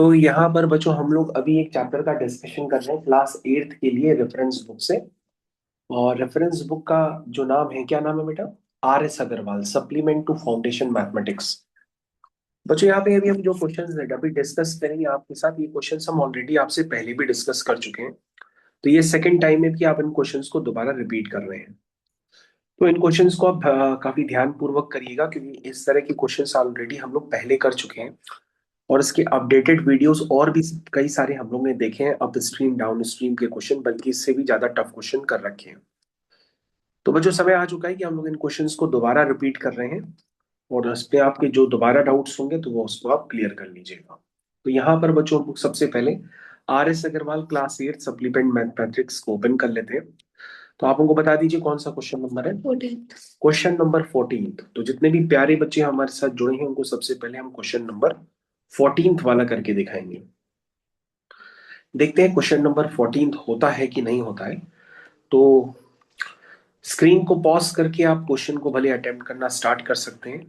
तो यहाँ पर बच्चों हम लोग अभी एक चैप्टर का डिस्कशन कर रहे हैं क्लास 8th के लिए रेफरेंस बुक से। और रेफरेंस बुक का जो नाम है, क्या नाम है बेटा? R S Agarwal supplement to foundation mathematics. बच्चों यहाँ पे अभी हम जो क्वेश्चंस है अभी डिस्कस करेंगे आपके साथ। ये क्वेश्चंस हम ऑलरेडी आपसे पहले भी डिस्कस कर चुके हैं। तो ये सेकंड टाइम है कि आप इन क्वेश्चंस को दोबारा रिपीट कर रहे हैं। तो इन क्वेश्चंस को आप काफी ध्यान पूर्वक करिएगा, क्योंकि इस तरह के क्वेश्चंस ऑलरेडी हम लोग पहले कर चुके हैं। और इसके अपडेटेड वीडियोस और भी कई सारे हम लोग ने देखे हैं, अप स्ट्रीम डाउन स्ट्रीम के क्वेश्चन, बल्कि इससे भी ज्यादा टफ क्वेश्चन कर रखे हैं। तो बच्चों समय आ चुका है कि हम लोग इन क्वेश्चंस को दोबारा रिपीट कर रहे हैं। और इस पे आपके जो दोबारा डाउट्स होंगे तो वो उसको आप क्लियर कर लीजिएगा। तो यहाँ पर बच्चों हम लोग सबसे पहले R S Agarwal class 8 supplement mathematics को ओपन कर लेते हैं। तो आप हमको बता दीजिए कौन सा क्वेश्चन नंबर है? 14th। Question number 14। तो जितने भी प्यारे बच्चे हमारे साथ जुड़े हैं उनको सबसे पहले हम क्वेश्चन नंबर 14 वाला करके दिखाएंगे। देखते हैं क्वेश्चन नंबर 14 होता है कि नहीं होता है। तो स्क्रीन को पॉज करके आप क्वेश्चन को भले अटेम्प्ट करना स्टार्ट कर सकते हैं।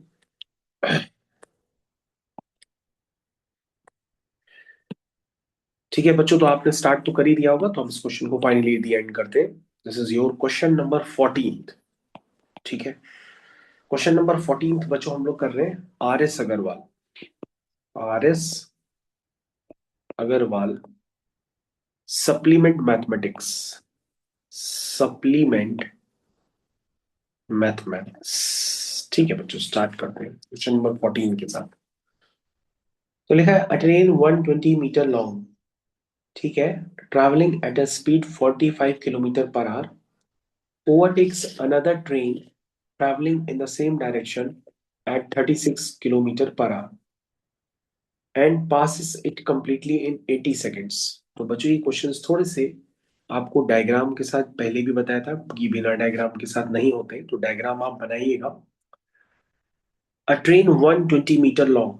ठीक है बच्चों, तो आपने स्टार्ट तो कर ही दिया होगा, तो हम इस क्वेश्चन को फाइनली दी एंड करते हैं। This is your question number 14। ठीक है, क्वेश्चन नंबर 14 बच्चों हम लोग कर रहे हैं R S Agarwal supplement mathematics, supplement mathematics. ठीक है बच्चों, स्टार्ट करते हैं क्वेश्चन नंबर 14 के साथ। तो लिखा है अ ट्रेन 120 मीटर लॉन्ग, ठीक है, travelling at a speed 45 kilometre per hour, overtakes another train traveling in the same direction at 36 kilometer per hour and passes it completely in 80 seconds। तो बच्चों ये क्वेश्चंस थोड़े से आपको डायग्राम के साथ पहले भी बताया था कि बिना डायग्राम के साथ नहीं होते, तो डायग्राम आप बनाइएगा। A train 120 metre long,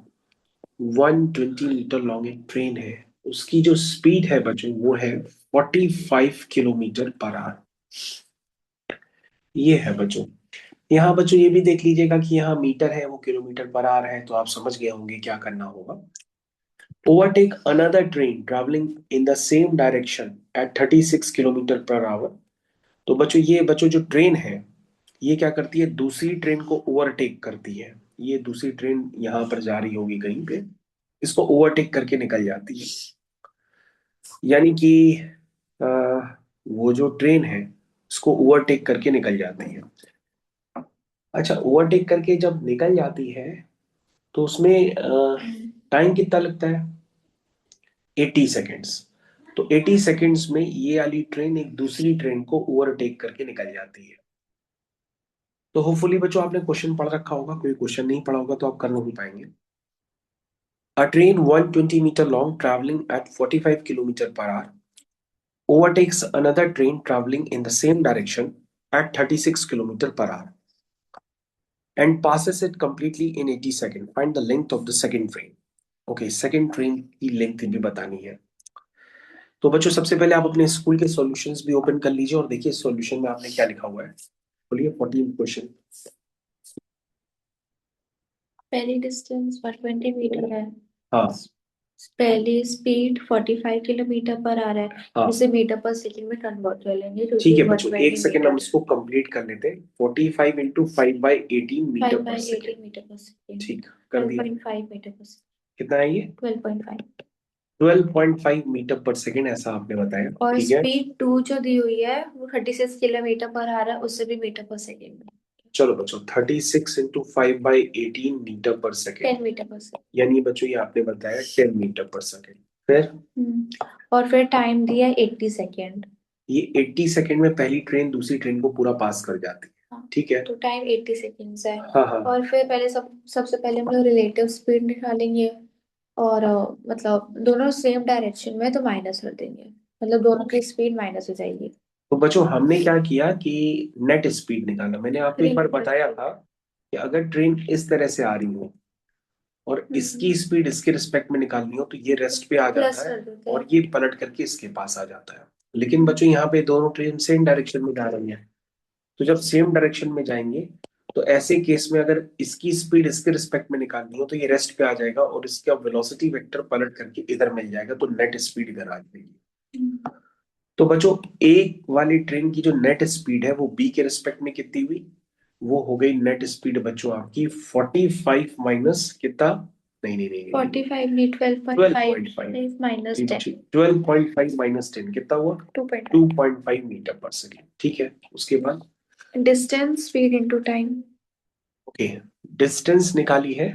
120 metre long एक ट्रेन है, उसकी जो स्पीड है बच्चों वो है 45 किलोमीटर पर आवर। ये है बच्चों। यहाँ बच्चों ये भी देख लीजिएगा कि यहाँ मीटर है वो किलोमीटर पर आ रहा है, तो आप समझ गए होंगे क्या करना होगा। Overtake another train travelling in the same direction at 36 kilometre per our. तो बच्चों ये बच्चों जो ट्रेन है ये क्या करती है, दूसरी ट्रेन को ओवरटेक करती है। ये दूसरी ट्रेन यहाँ पर जा रही होगी कहीं पे, इसको ओवरटेक करके निकल जाती है। यानी कि अ, वो जो ट्रेन है इसको ओवरटेक करके निकल जाती है। अच्छा, ओवरटेक करके जब निकल जाती है तो उसमें टाइम कितना लगता है? 80 सेकेंड्स। तो 80 सेकेंड्स में ये वाली ट्रेन एक दूसरी ट्रेन को ओवरटेक करके निकल जाती है। तो होपफुली बच्चों आपने क्वेश्चन पढ़ रखा होगा, कोई क्वेश्चन नहीं पढ़ा होगा तो आप कर नहीं पाएंगे। A train 120 metre long travelling at 45 kilometre per hour overtakes another train traveling in the same direction at 36 kilometer per hour and passes it completely in 80 seconds. Find the length of the second train. Okay, second train की length भी बतानी है। तो बच्चों सबसे पहले आप अपने स्कूल के सॉल्यूशंस भी ओपन कर लीजिए और देखिए सॉल्यूशन में आपने क्या लिखा हुआ है। बोलिए 14 क्वेश्चन। पहली डिस्टेंस 120 मीटर है। हाँ पहली स्पीड 45 किलोमीटर पर आ रहा है। हाँ, इसे मीटर पर सेकंड में कन्वर्ट कर लेंगे ठीक क्योंकि है बच्चों, एक 120 सेकंड हम मीटर इसको कंप्लीट कर लेते हैं। 45 इंटू 5/18 मीटर 5 पर बाई सेकेंड। 18 मीटर पर सेकंड। ठीक, कर दिया। 12.5 मीटर पर सेकंड। कितना है ये? 12.5। 12.5 मीटर पर सेकेंड ऐसा आपने बताया, और ठीक है। स्पीड 2 जो दी हुई है वो 36 किलोमीटर पर आ रहा है, उससे भी मीटर पर सेकंड में। चलो बच्चों, 36 इंटू 5/18 मीटर पर सेकेंड, 10 मीटर पर सेकंड। यानी बच्चों ये आपने बताया 10 मीटर पर सेकेंड। फिर और फिर टाइम दिया 80 सेकेंड। ये 80 सेकेंड में पहली ट्रेन दूसरी ट्रेन को पूरा पास कर जाती है, हाँ, ठीक है। तो टाइम 80 सेकेंड्स है। हाँ हाँ, और फिर पहले सबसे पहले हम लोग रिलेटिव स्पीड निकालेंगे। और मतलब दोनों सेम डायरेक्शन में तो माइनस कर देंगे, मतलब दोनों की स्पीड माइनस हो जाएगी। तो बच्चों हमने क्या किया कि नेट स्पीड निकाला। मैंने आपको एक बार रिलेटिव बताया स्पीड। था कि अगर ट्रेन इस तरह से आ रही हो और इसकी स्पीड इसके रिस्पेक्ट में निकालनी हो तो ये रेस्ट पे आ प्लस जाता है कर देते और हैं। ये पलट करके इसके पास आ जाता है। लेकिन बच्चों यहाँ पे दोनों ट्रेन सेम डायरेक्शन में जा रही है, तो जब सेम डायरेक्शन में जाएंगे तो ऐसे केस में अगर इसकी स्पीड इसके रिस्पेक्ट में निकालनी हो तो ये रेस्ट पे आ जाएगा और इसका वेलोसिटी वेक्टर पलट करके इधर मिल जाएगा, तो नेट स्पीड इधर आ जाएगी। तो बच्चों एक वाली ट्रेन की जो नेट स्पीड है वो बी के रिस्पेक्ट में कितनी हुई, वो हो गई नेट स्पीड बच्चों आपकी 45 माइनस कितना, नहीं नहीं नहीं नहीं 45 नहीं 12.5 12.5, माइनस ठीक 10 ठीक 12.5 माइनस 10 कितना हुआ, 2.5 2.5 मीटर पर सेकेंड। ठीक है, उसके बाद distance speed into time. Okay distance निकाली है।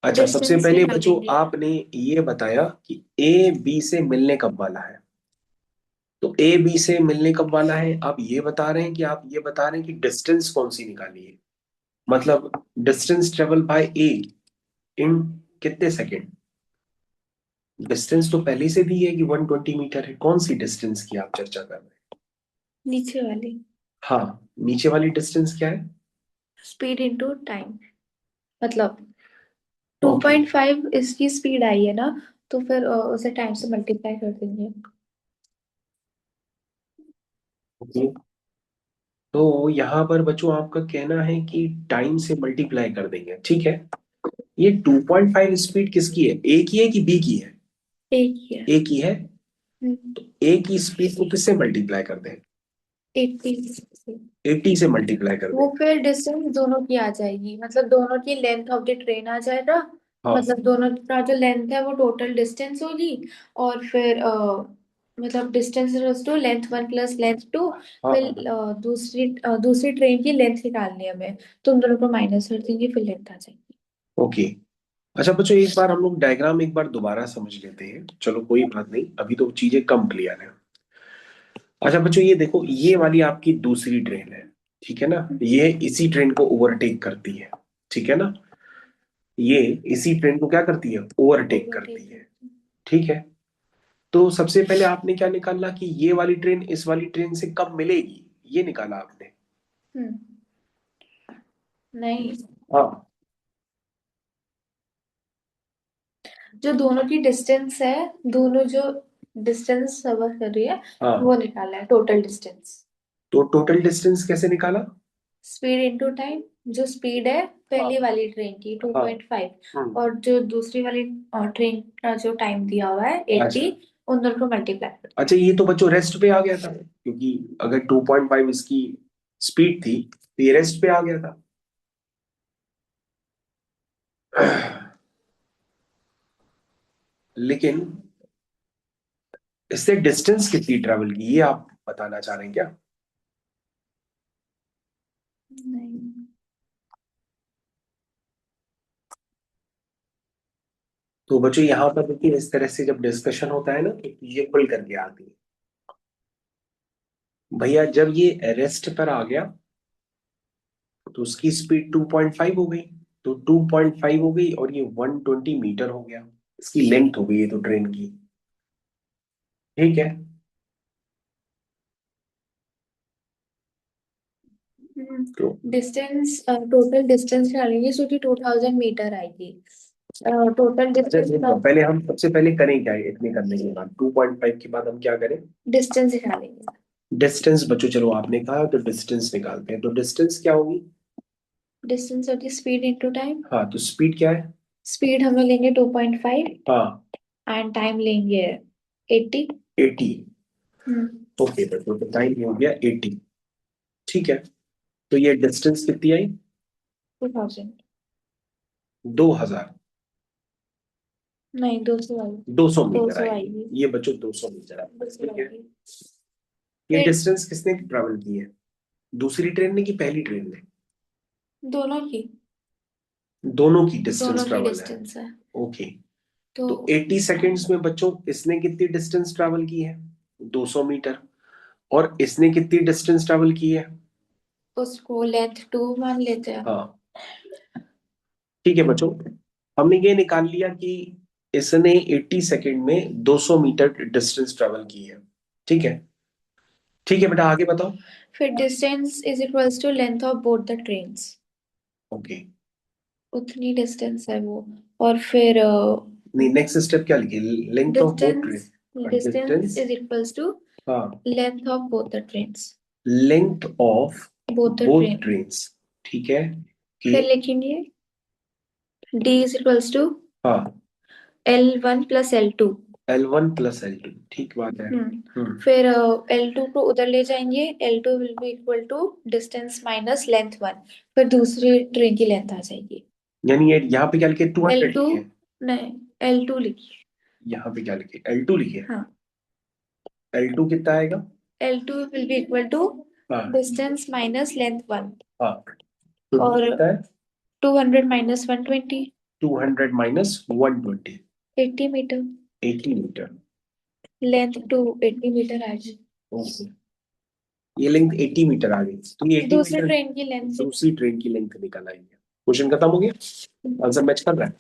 अच्छा सबसे डिस्टेंस पहले बच्चों निकालेंगे। आपने ये बताया कि ए बी से मिलने कब वाला है, तो ए बी से मिलने कब वाला है, आप ये बता रहे हैं कि आप ये बता रहे हैं कि डिस्टेंस कौन सी निकाली है, मतलब डिस्टेंस ट्रेवल बाय ए इन कितने सेकेंड। डिस्टेंस तो पहले से दी है कि 120 मीटर है, कौन सी डिस्टेंस की आप चर्चा कर रहे हैं। नीचे वाली हाँ, नीचे वाली डिस्टेंस क्या है, स्पीड इनटू टाइम, मतलब ओके 2.5 इसकी स्पीड आई है ना, तो फिर उसे टाइम से मल्टीप्लाई कर देंगे। ओके। तो यहाँ पर बच्चों आपका कहना है कि टाइम से मल्टीप्लाई कर देंगे, ठीक है। ये 2.5 स्पीड किसकी है, ए की है कि बी की है, एक ही है। ए की है। हम्म, तो ए की स्पीड को किससे मल्टीप्लाई कर दें, 80। 80 से मल्टीप्लाई कर वो दें। फिर डिस्टेंस दोनों की आ जाएगी, मतलब दोनों की लेंथ ऑफ द ट्रेन आ जाएगा। हाँ मतलब दोनों का जो लेंथ है वो टोटल डिस्टेंस होगी। और फिर मतलब distance to length 1 plus length 2। हाँ फिर हाँ। दूसरी ट्रेन की लेंथ निकालनी है हमें, तो उन दोनों को माइनस कर देंगे, फिर लेंथ आ जाएगी। ओके। अच्छा बच्चों एक बार हम लोग डायग्राम एक बार दोबारा समझ लेते हैं, चलो कोई बात नहीं, अभी तो चीजें कम क्लियर है। अच्छा बच्चों ये देखो, ये वाली आपकी दूसरी ट्रेन है, ठीक है ना, ये इसी ट्रेन को ओवरटेक करती है, ठीक है ना, ये इसी ट्रेन को क्या करती है, ओवरटेक करती है, ओवरटेक। ठीक है। तो सबसे पहले आपने क्या निकाला कि ये वाली ट्रेन इस वाली ट्रेन से कब मिलेगी, ये निकाला आपने। हम्म। नहीं, हाँ जो दोनों की डिस्टेंस है, दोनों जो डिस्टेंस कवर कर रही है, हाँ। वो निकाला है टोटल डिस्टेंस। तो टोटल डिस्टेंस कैसे निकाला, स्पीड इनटू टाइम। जो स्पीड है हाँ पहली वाली ट्रेन की हाँ 2.5, और जो दूसरी वाली ट्रेन का जो टाइम दिया हुआ है अच्छा 80, उन दोनों को मल्टीप्लाई करते अच्छा, हैं। ये तो बच्चों रेस्ट पे आ गया था, क्योंकि अगर 2.5 इसकी स्पीड थी तो ये रेस्ट पे आ गया था। लेकिन इससे डिस्टेंस कितनी ट्रेवल की ये आप बताना चाह रहे हैं क्या। नहीं। तो बच्चों यहाँ पर देखिए इस तरह से जब डिस्कशन होता है ना तो ये खुल करके आती है। भैया जब ये रेस्ट पर आ गया तो उसकी स्पीड 2.5 हो गई, तो 2.5 हो गई और ये 120 मीटर हो गया, इसकी लेंथ हो गई ये तो ट्रेन की, ठीक है। तो डिस्टेंस टोटल डिस्टेंस डालेंगे, जो कि 2000 मीटर आएगी। टोटल अच्छा डिस्टेंस देखो, पहले हम सबसे पहले करें क्या है, इतने करने के बाद 2.5 के बाद हम क्या करें, डिस्टेंस निकालेंगे। डिस्टेंस बच्चों चलो आपने कहा तो डिस्टेंस निकालते हैं, तो डिस्टेंस क्या होगी, डिस्टेंस होती है स्पीड इनटू टाइम। हाँ तो स्पीड क्या है, स्पीड हम लोग लेंगे 2.5 हाँ एंड टाइम लेंगे 80। 80, हम्म। ओके बच्चों तो टाइम हो गया 80, ठीक है। तो ये डिस्टेंस कितनी आई, 2000। 2000, नहीं, 200 आई। 200 दो मीटर सौ आएगी, आएगी। ये बच्चों 200 मीटर आएगी, 200 ठीक है। आएगी। ये फिर डिस्टेंस किसने ट्रेवल की है, दूसरी ट्रेन ने कि पहली ट्रेन ने, दोनों की दोनों की दोनों डिस्टेंस की ट्रेवल है, डिस्टेंस है। ओके। तो तो 80 सेकेंड्स में बच्चों इसने कितनी डिस्टेंस ट्रेवल की है, 200 मीटर, और इसने कितनी डिस्टेंस ट्रेवल की है, उसको लेंथ 2 मान लेते हैं। हाँ ठीक है बच्चों, हमने ये निकाल लिया कि इसने 80 सेकेंड में 200 मीटर डिस्टेंस ट्रेवल की है, ठीक है। ठीक है बेटा आगे बताओ। फिर distance is equals to length of both the trains. Okay, उतनी डिस्टेंस है वो। और फिर नहीं नेक्स्ट स्टेप क्या लिखे, length of both distance train, distance distance, is equals to हाँ length of both the trains. Length of both the both train. Trains, ठीक है कि फिर लिखेंगे D इज इक्वल्स टू हाँ L1 + L2। L1 + L2, ठीक बात है। फिर L2 को उधर ले जाएंगे, L2 will be equal to distance minus length 1। फिर दूसरी ट्रेन की लेंथ आ जाएगी। यानी ये यहाँ पे क्या लिखे, 200 L2, लिखे, नहीं, L2 लिखिए। यहाँ पे क्या लिखे, L2 लिखे। हाँ, L2 कितना आएगा? L2 will be equal to हाँ डिस्टेंस माइनस लेंथ 1। हाँ, तो D और कितना है? 200 minus 120, 200 - 120, 80 metre. 80 metre. Length 80 metre आ जाए। ओके, ये लेंथ 80 मीटर आ गई, तो ये 80 दूसरी मीटर ट्रेन की लेंथ से। दूसरी ट्रेन की लेंथ निकल आई है। क्वेश्चन खत्म हो गया, आंसर मैच कर रहा है,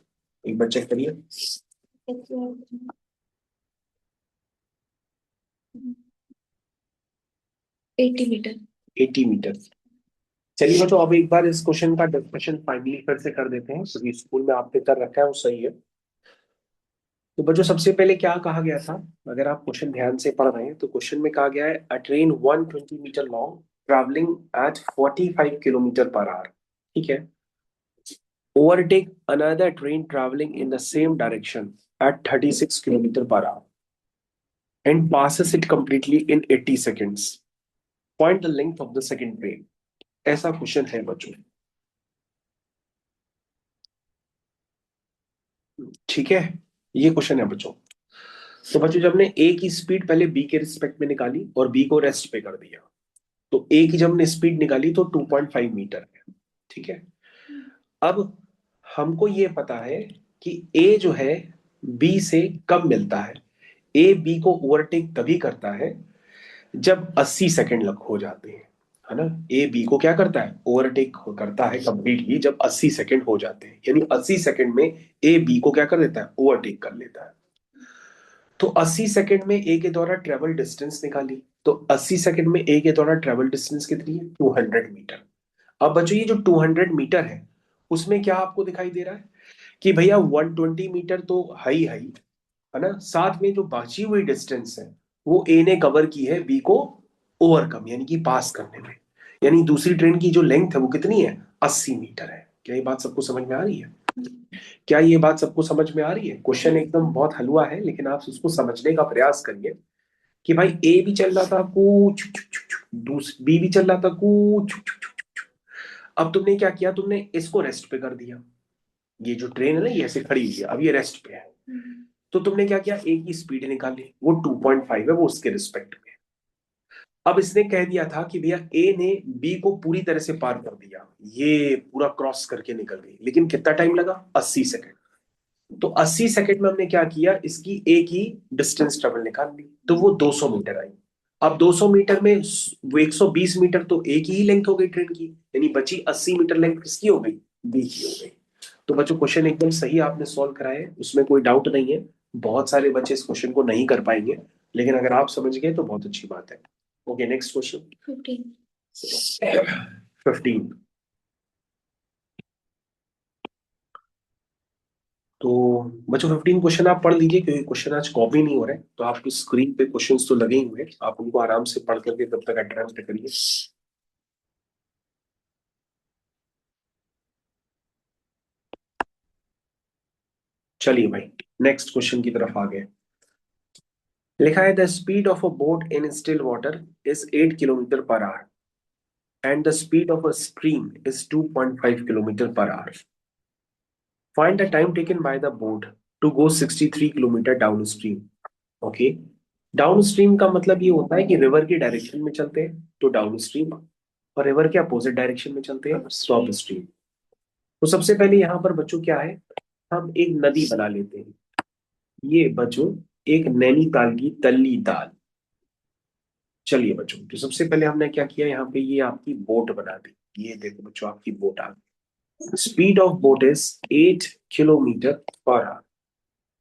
एक बार चेक करिए। 80 मीटर। 80 मीटर। चलिए बच्चों, अब एक बार इस क्वेश्चन का डिस्कशन फाइनली फिर से कर देते हैं, क्योंकि स्कूल में आपने कर रखा है वो सही है। तो बच्चों सबसे पहले क्या कहा गया था, अगर आप क्वेश्चन ध्यान से पढ़ रहे हैं तो क्वेश्चन में कहा गया है a train 120 metre long travelling at 45 km/h, ठीक है, overtake another train traveling in the same direction at 36 km/h and passes it completely in 80 seconds. Find the length of the second train. ऐसा question है बच्चों, ठीक है, ये question है बच्चों। तो बच्चों जब ने ए की स्पीड पहले बी के रिस्पेक्ट में निकाली और बी को रेस्ट पे कर दिया, तो ए की जब हमने स्पीड निकाली तो 2.5 मीटर है, ठीक है। अब हमको ये पता है कि ए जो है बी से कब मिलता है, ए बी को ओवरटेक तभी करता है जब 80 सेकंड लग हो जाते हैं, है ना। ए बी को क्या करता है, ओवरटेक करता है कंप्लीटली जब 80 सेकंड हो जाते हैं, यानी 80 सेकंड में ए बी को क्या कर देता है, ओवरटेक कर लेता है। तो 80 सेकंड में ए के द्वारा ट्रेवल डिस्टेंस निकाली, तो 80 सेकंड में ए के द्वारा ट्रेवल डिस्टेंस कितनी है, 200 मीटर। अब बच्चों ये जो 200 मीटर है उसमें क्या आपको दिखाई दे रहा है कि भैया 120 मीटर तो है ही, है ना, साथ में जो बची हुई डिस्टेंस है वो ए ने कवर की है बी को ओवरकम यानी कि पास करने में, यानी दूसरी ट्रेन की जो लेंथ है वो कितनी है, 80 मीटर है। क्या ये बात सबको समझ में आ रही है? क्या ये बात सबको समझ में आ रही है? क्वेश्चन एकदम बहुत हलवा है, लेकिन आप उसको समझने का प्रयास करिए कि भाई ए भी चल रहा था कूच, बी भी चल रहा था कूच, अब तुमने क्या किया, तुमने इसको रेस्ट पे कर दिया, ये जो ट्रेन है ना ये ऐसे खड़ी हुई है, अब ये रेस्ट पे है, तो तुमने क्या किया, ए की स्पीड निकाली, वो 2.5 है, वो उसके रिस्पेक्ट में है। अब इसने कह दिया था कि भैया ए ने बी को पूरी तरह से पार कर दिया, ये पूरा क्रॉस करके निकल गई, लेकिन कितना टाइम लगा, 80 सेकंड। तो 80 सेकंड में हमने क्या किया, इसकी ए की डिस्टेंस ट्रेवल निकाल ली, तो वो 200 मीटर आई। अब 200 मीटर में वो 120 मीटर तो ए की ही लेंथ हो गई ट्रेन की, यानी बची 80 मीटर लेंथ किसकी हो गई, बी की हो गई। तो बच्चों क्वेश्चन एकदम सही आपने सॉल्व कराया है, उसमें कोई डाउट नहीं है। बहुत सारे बच्चे इस क्वेश्चन को नहीं कर पाएंगे, लेकिन अगर आप समझ गए तो बहुत अच्छी बात है। Okay, next question. 15। 15। तो बच्चों 15 क्वेश्चन आप पढ़ लीजिए, क्योंकि क्वेश्चन आज कॉपी नहीं हो रहे, तो आपकी स्क्रीन पे क्वेश्चंस तो लगे ही हुए हैं, आप उनको आराम से पढ़ करके तब तक अटेम्प्ट करिए। चलिए भाई, नेक्स्ट क्वेश्चन की तरफ आ गए। लिखा है the speed of a boat in still water is 8 km/h and the speed of a stream is 2.5 km/h. Find the time taken by the boat to go 63 kilometre downstream. Okay, downstream का मतलब ये होता है कि river की direction में चलते हैं तो डाउनस्ट्रीम, और रिवर के अपोजिट डायरेक्शन में चलते हैं तो अपस्ट्रीम। तो सबसे पहले यहाँ पर बच्चों क्या है, हम एक नदी बना लेते हैं, ये बच्चों एक नैनीताल की तल्ली ताल। चलिए बच्चों, तो सबसे पहले हमने क्या किया, यहाँ पे ये आपकी बोट बना दी, ये देखो बच्चों आपकी बोट आ गई। Speed of boat is 8 km/h,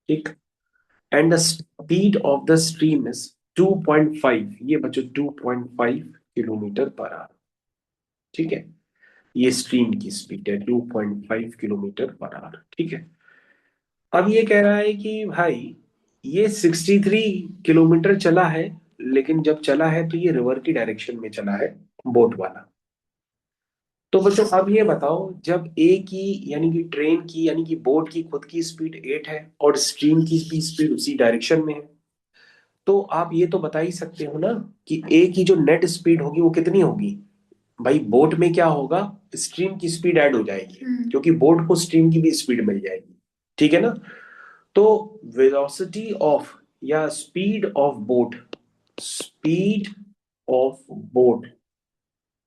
ठीक, and the speed of the stream is 2.5, ये बच्चों 2.5 km/h, ठीक है, ये स्ट्रीम की स्पीड है 2.5 km/h, ठीक है। अब ये कह रहा है कि भाई ये 63 किलोमीटर चला है, लेकिन जब चला है तो ये रिवर की डायरेक्शन में चला है बोट वाला। तो बच्चों अब ये बताओ, जब ए की यानी कि ट्रेन की यानी कि बोट की खुद की स्पीड 8 है और स्ट्रीम की भी स्पीड उसी डायरेक्शन में है, तो आप ये तो बता ही सकते हो ना कि ए की जो नेट स्पीड होगी वो कितनी होगी। भाई बोट में क्या होगा, स्ट्रीम की स्पीड ऐड हो जाएगी, क्योंकि बोट को स्ट्रीम की भी स्पीड मिल जाएगी। ठीक है ना। तो वेलोसिटी ऑफ या speed of boat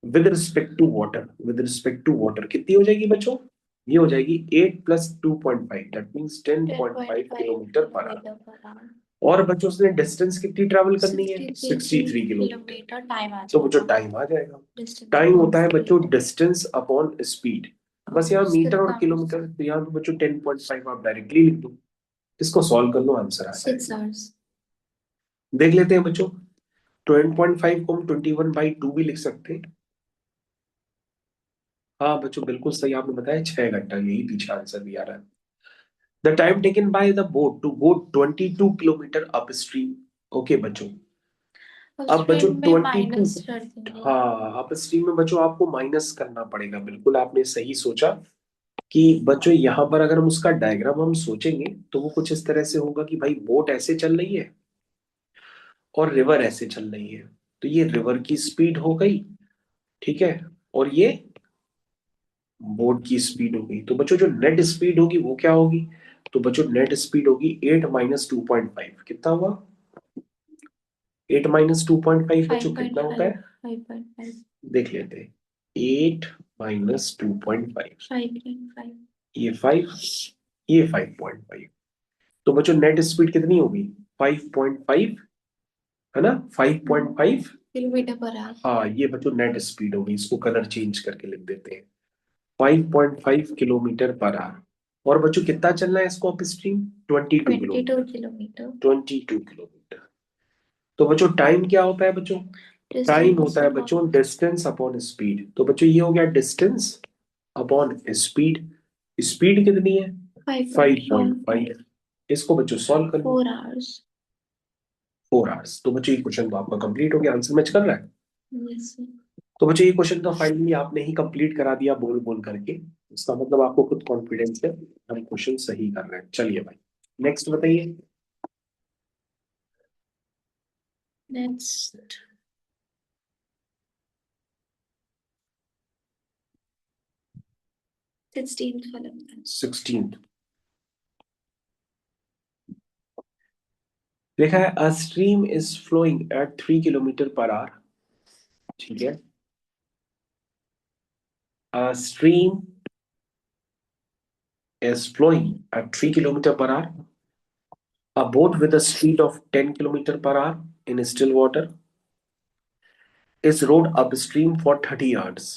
with respect to water कितनी हो जाएगी बच्चों। ये हो जाएगी 8 + 2.5, that means 10.5 kilometre per our. Kilometre और बच्चों उसने डिस्टेंस कितनी ट्रैवल करनी है, 63 किलोमीटर। किलोमीटर टाइम आ तो बच्चों जाएगा। टाइम आ जाएगा। डिस्टेंस टाइम होता है बच्चों डिस्टेंस अपॉन स्पीड। बस यहाँ मीटर और कितना? किलोमीटर, तो यहाँ पे बच्चों 10.5 आप डायरेक्टली लिख दो, इसको सॉल्व कर लो, आंसर आ 6 जाएगा। आवर्स। देख लेते हैं बच्चों, 10.5 को हम 21/2 भी लिख सकते हैं। हाँ बच्चों बिल्कुल सही आपने बताया, 6 घंटा, यही पीछे आंसर भी आ रहा है। The time taken by the boat to go 22 kilometre upstream. Okay बच्चों, अब बच्चों स्ट्रीम में 22, माइनस कर देंगे। हाँ अप स्ट्रीम में बच्चों आपको माइनस करना पड़ेगा, बिल्कुल आपने सही सोचा। कि बच्चों यहाँ पर अगर हम उसका डायग्राम हम सोचेंगे तो वो कुछ इस तरह से होगा कि भाई बोट ऐसे चल रही है और रिवर ऐसे चल रही है, तो ये रिवर की स्पीड हो गई। ठीक है। और ये बोट की स्पीड हो गई, तो बच्चों जो नेट स्पीड होगी वो क्या होगी। तो बच्चों नेट स्पीड होगी 8 - 2.5, कितना हुआ। 8 - 2.5 बच्चों कितना होता है, 5.5। देख लेते हैं। 8 - 2.5, 5.5। ये 5, ये 5.5। तो बच्चों नेट स्पीड कितनी होगी, 5.5, है ना, 5.5। Kilometre per our. हाँ ये बच्चों नेट स्पीड होगी, इसको कलर चेंज करके लिख देते हैं, 5.5 किलोमीटर पर आवर। और बच्चों कितना चलना है इसको up stream, 22 kilometre. 22 kilometre. 22 kilometre. तो बच्चों टाइम क्या होता है बच्चों, टाइम होता है बच्चों डिस्टेंस अपॉन स्पीड। तो बच्चों ये हो गया डिस्टेंस अपॉन स्पीड। स्पीड कितनी है, 5.5। इसको बच्चों सॉल्व कर लो, 4 आवर्स। 4 आवर्स। तो बच्चों ये क्वेश्चन तो आपका कंप्लीट हो गया, आंसर मैच कर रहा है। यस। तो बच्चों ये क्वेश्चन तो फाइनली आपने ही कंप्लीट करा दिया बोल बोल करके, इसका मतलब आपको खुद कॉन्फिडेंस है, हम क्वेश्चन सही कर रहे हैं। चलिए भाई नेक्स्ट बताइए। नेक्स्ट 16th वाला। 16, लिखा है a stream is flowing at 3 kilometre per hour. ठीक है, a stream is flowing at 3 kilometer per hour. A boat with a speed of 10 kilometer per hour in still water is rowed upstream for 30 yards.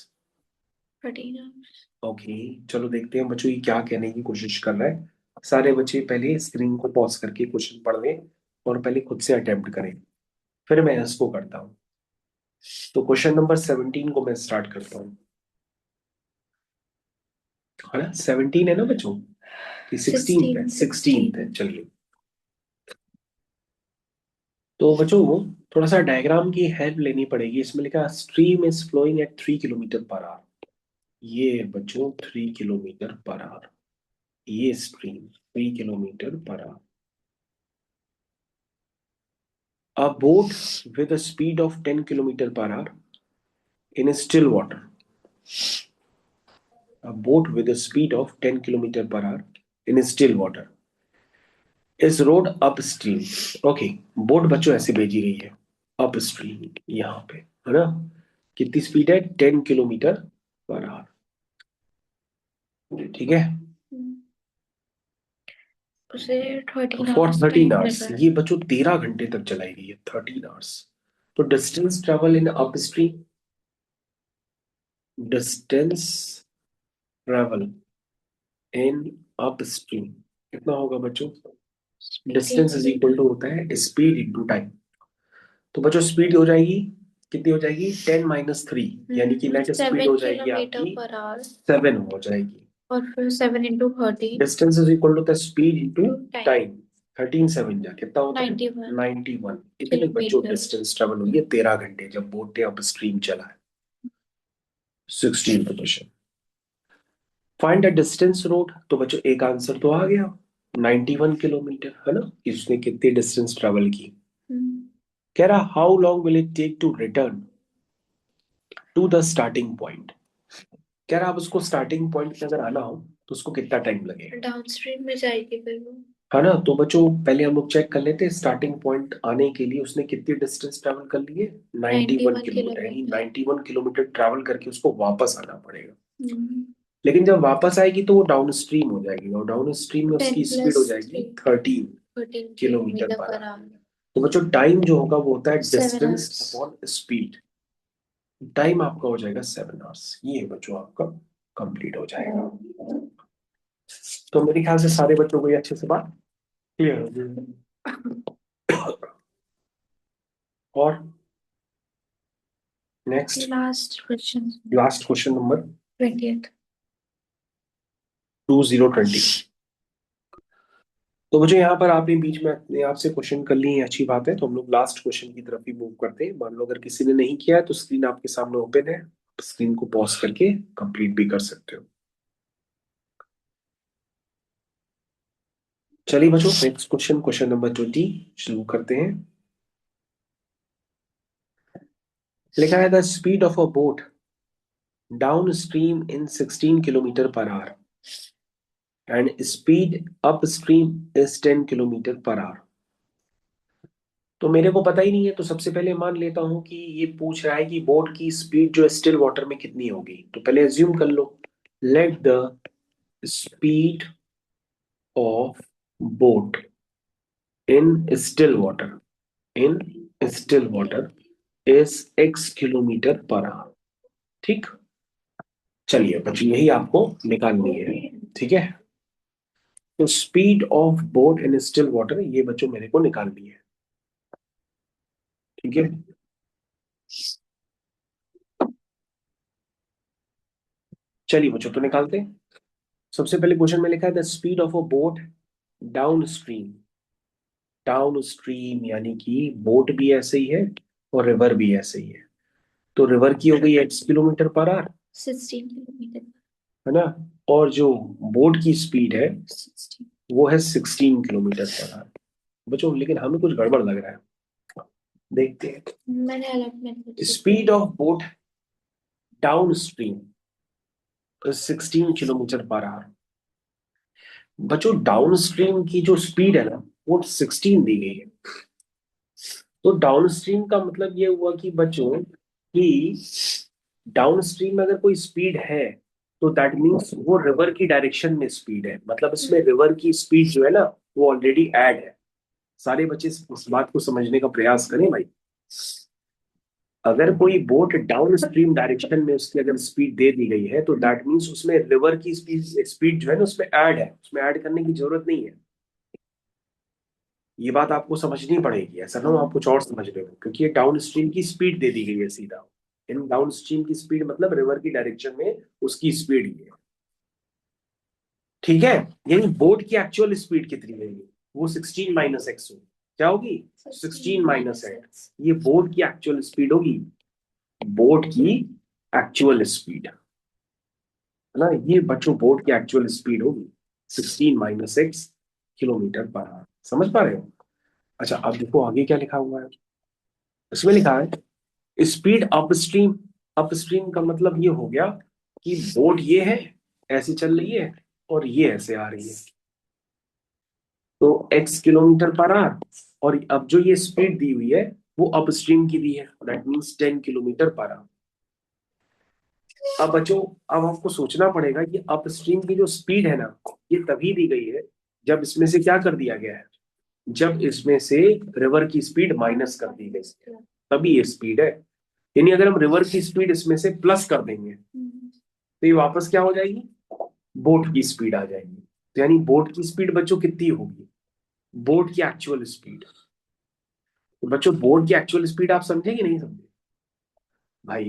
13 hours. Okay, चलो देखते हैं बच्चों ये क्या कहने की कोशिश कर रहा है। सारे बच्चे पहले स्क्रीन को पॉज करके क्वेश्चन पढ़ लें और पहले खुद से अटेम्प्ट करें, फिर मैं इसको करता हूँ। तो क्वेश्चन नंबर 17 को मैं स्टार्ट करता हूँ, है ना, 17 है ना बच्चों, कि 16 है, 16 है। चलिए, तो बच्चों थोड़ा सा डायग्राम की हेल्प लेनी पड़ेगी। इसमें लिखा stream is flowing at 3 kilometre per hour. ये बच्चों 3 किलोमीटर पर आवर, ये stream 3 kilometre per hour. A boat with a speed of 10 kilometre per hour in still water, a boat with a speed of 10 kilometre per hour in still water is rowed upstream. Okay, boat बच्चों ऐसे भेजी गई है up stream, यहाँ पे, है ना, कितनी स्पीड है, 10 किलोमीटर पर आवर। ठीक है, उसे 13 फॉर आवर्स 13 आवर्स, ये बच्चों 13 घंटे तक चलाएगी ये 13 आवर्स। तो distance travel in up stream, distance travel in up stream कितना होगा बच्चों, डिस्टेंस इज इक्वल टू होता है स्पीड इंटू टाइम। तो बच्चों स्पीड हो जाएगी, कितनी हो जाएगी, 10 - 3, यानी कि नेट स्पीड हो जाएगी आपकी 7 हो जाएगी। और फिर 7 × 13। Distance is equal to the speed into time, 13 7 जा कितना होता है, 91 91। इतने बच्चों डिस्टेंस ट्रेवल हुई है 13 घंटे, जब बोट ने अप स्ट्रीम चला है। 16%। फाइंड द डिस्टेंस रोड, तो बच्चों एक आंसर तो आ गया, 91 किलोमीटर, है ना, कि उसने कितनी डिस्टेंस ट्रेवल की। कह रहा how long will it take to return to the starting point. कह रहा अब उसको स्टार्टिंग पॉइंट पे अगर आना हो तो उसको कितना टाइम लगेगा। डाउनस्ट्रीम में जाएगी फिर वो। है ना, तो बच्चों पहले हम लोग चेक कर लेते हैं स्टार्टिंग पॉइंट आने के लिए उसने कितनी डिस्टेंस ट्रैवल कर ली है, 91 91 किलोमीटर, यानी किलोमीटर 91 किलोमीटर ट्रैवल करके उसको वापस आना पड़ेगा। हम्म। लेकिन जब वापस आएगी तो वो डाउन स्ट्रीम हो जाएगी, और डाउन स्ट्रीम में टेन उसकी स्पीड प्लस हो थ्री जाएगी 13 13 किलोमीटर किलोमीटर पर पर आवर। आवर तो बच्चों टाइम जो होगा वो होता है 7 distance hours. Upon speed. Time आपका हो जाएगा 7 आवर्स, ये बच्चों आपका कंप्लीट हो जाएगा। तो मेरे ख्याल से सारे बच्चों को ये अच्छे से बात क्लियर हो गई। और next, last question last question number 20th। 2020। तो मुझे यहाँ पर आपने बीच में अपने आप से क्वेश्चन कर लिए, अच्छी बात है। तो हम लोग लास्ट क्वेश्चन की तरफ ही मूव करते हैं। मान लो अगर किसी ने नहीं किया है तो स्क्रीन आपके सामने ओपन है, स्क्रीन को पॉज करके कंप्लीट भी कर सकते हो। चलिए बच्चों नेक्स्ट क्वेश्चन, क्वेश्चन नंबर 20 शुरू करते हैं। लिखा है the speed of a boat down stream in 16 kilometre per our and speed up stream is 10 kilometre per our. तो मेरे को पता ही नहीं है, तो सबसे पहले मान लेता हूं कि ये पूछ रहा है कि बोट की स्पीड जो है स्टिल वाटर में कितनी होगी। तो पहले एज्यूम कर लो, let the speed of boat in still water, in still water is x kilometre per hour. ठीक, चलिए बच्चों यही आपको निकालनी है। ठीक है, तो speed of boat in still water ये बच्चों मेरे को निकालनी है। ठीक है, चलिए बच्चों तो निकालते हैं। सबसे पहले क्वेश्चन में लिखा है the speed of a boat down stream. Down stream यानी कि बोट भी ऐसे ही है और रिवर भी ऐसे ही है। तो रिवर की हो गई x kilometre per our, 16 kilometre. है ना, और जो बोट की स्पीड है 16। वो है 16 किलोमीटर पर आवर। बच्चों लेकिन हमें कुछ गड़बड़ लग रहा है, देखते हैं। मैंने अलग मेथड से किया। Speed of boat down stream 16 kilometre per our. बच्चों डाउन स्ट्रीम की जो स्पीड है ना वो 16 दी गई है। तो डाउन स्ट्रीम का मतलब ये हुआ कि बच्चों कि डाउन स्ट्रीम में अगर कोई स्पीड है तो दैट मीन्स वो रिवर की डायरेक्शन में स्पीड है, मतलब इसमें रिवर की स्पीड जो है ना वो ऑलरेडी ऐड है। सारे बच्चे इस बात को समझने का प्रयास करें भाई। अगर कोई बोट डाउन स्ट्रीम डायरेक्शन में उसकी अगर स्पीड दे दी गई है तो दैट मीन्स उसमें रिवर की स्पीड स्पीड जो है ना उसमें ऐड है, उसमें ऐड करने की जरूरत नहीं है। ये बात आपको समझनी पड़ेगी, ऐसा ना हो आप कुछ और समझ रहे हो, क्योंकि ये डाउन स्ट्रीम की स्पीड दे दी गई है सीधा। इन डाउन स्ट्रीम की स्पीड मतलब रिवर की डायरेक्शन में उसकी स्पीड ही है। ठीक है, यानी बोट की एक्चुअल स्पीड कितनी रहेगी, वो 16 माइनस एक्स होगी। क्या होगी, 16 माइनस एक्स। ये बोट की एक्चुअल स्पीड होगी, बोट की एक्चुअल स्पीड, है ना, ये बच्चों बोट की एक्चुअल स्पीड होगी 16 minus x kilometre per our. समझ पा रहे हो। अच्छा अब देखो आगे क्या लिखा हुआ है, इसमें लिखा है स्पीड अपस्ट्रीम। अपस्ट्रीम का मतलब ये हो गया कि बोट ये है, ऐसे चल रही है और ये ऐसे आ रही है, तो x किलोमीटर पर आवर, और अब जो ये स्पीड दी हुई है वो अपस्ट्रीम की दी है, that means 10 kilometre per our. अब बच्चों अब आपको सोचना पड़ेगा कि अपस्ट्रीम की जो स्पीड है ना ये तभी दी गई है जब इसमें से क्या कर दिया गया है, जब इसमें से रिवर की स्पीड माइनस कर दी गई है, तभी ये स्पीड है। यानी अगर हम रिवर की स्पीड इसमें से प्लस कर देंगे तो ये वापस क्या हो जाएगी, बोट की स्पीड आ जाएगी। तो यानी बोट की स्पीड बच्चों कितनी होगी, बोट की एक्चुअल स्पीड। तो बच्चों बोट की एक्चुअल स्पीड आप समझे कि नहीं समझे भाई।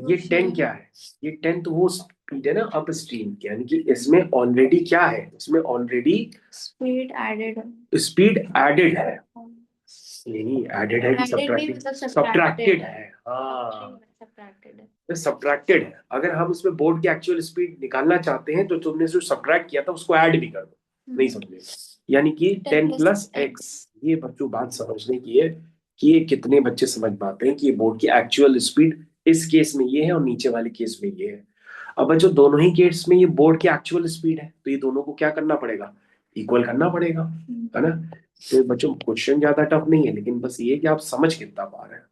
ये 10 क्या है, ये 10 तो वो स्पीड है ना अप स्ट्रीम की, यानी कि इसमें ऑलरेडी क्या है, इसमें already speed added. Speed added है। नहीं एडेड है कि एडेड नहीं सब्ट्रैक्टेड, मतलब सब्ट्रैक्टेड सब्ट्रैक्टेड। है, हाँ सब्ट्रैक्टेड है। सब्ट्रैक्टेड है। अगर हम उसमें बोर्ड की एक्चुअल स्पीड निकालना चाहते हैं तो तुमने जो सब्ट्रैक्ट किया था उसको ऐड भी कर दो। नहीं समझे? यानी कि 10 10 प्लस प्लस एक्स। एक्स। ये बच्चों बात समझने की है कि ये कितने बच्चे समझ पाते हैं कि ये बोर्ड की एक्चुअल स्पीड इस केस में ये है और नीचे वाले केस में ये है। अब बच्चों दोनों ही केस में ये बोर्ड की एक्चुअल स्पीड है तो ये दोनों को क्या करना पड़ेगा? इक्वल करना पड़ेगा, है ना? तो बच्चों क्वेश्चन ज्यादा टफ नहीं है, लेकिन बस ये कि आप समझ कितना पा रहे हैं।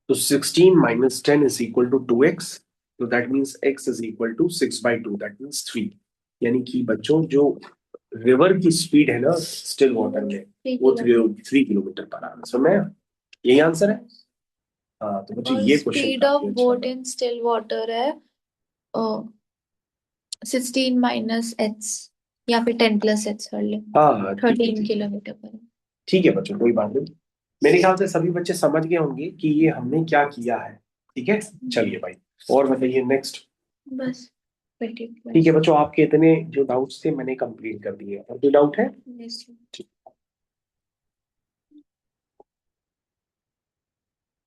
तो 16 minus 10 is equal to 2x। तो that means x is equal to 6/2, that means 3। यानी कि बच्चों जो रिवर की स्पीड है ना स्टिल वाटर में, वो 3 किलोमीटर पर आवर। समझ में? यही आंसर है। हाँ तो बच्चों और ये क्वेश्चन स्पीड ऑफ काफी अच्छा बोट था। इन स्टिल वाटर है 16 - h, या फिर 10 + h कर ले। हाँ हाँ ठीक है 13 ठीक है। किलोमीटर पर। ठीक है बच्चों, कोई बात नहीं। मेरे ख्याल से सभी बच्चे समझ गए होंगे कि ये हमने क्या किया है। ठीक है, चलिए भाई और बताइए नेक्स्ट। बस बैठिए ठीक है बस। बच्चों, आपके इतने जो डाउट्स थे मैंने कंप्लीट कर दिए। और कोई डाउट है? नेक्स्ट।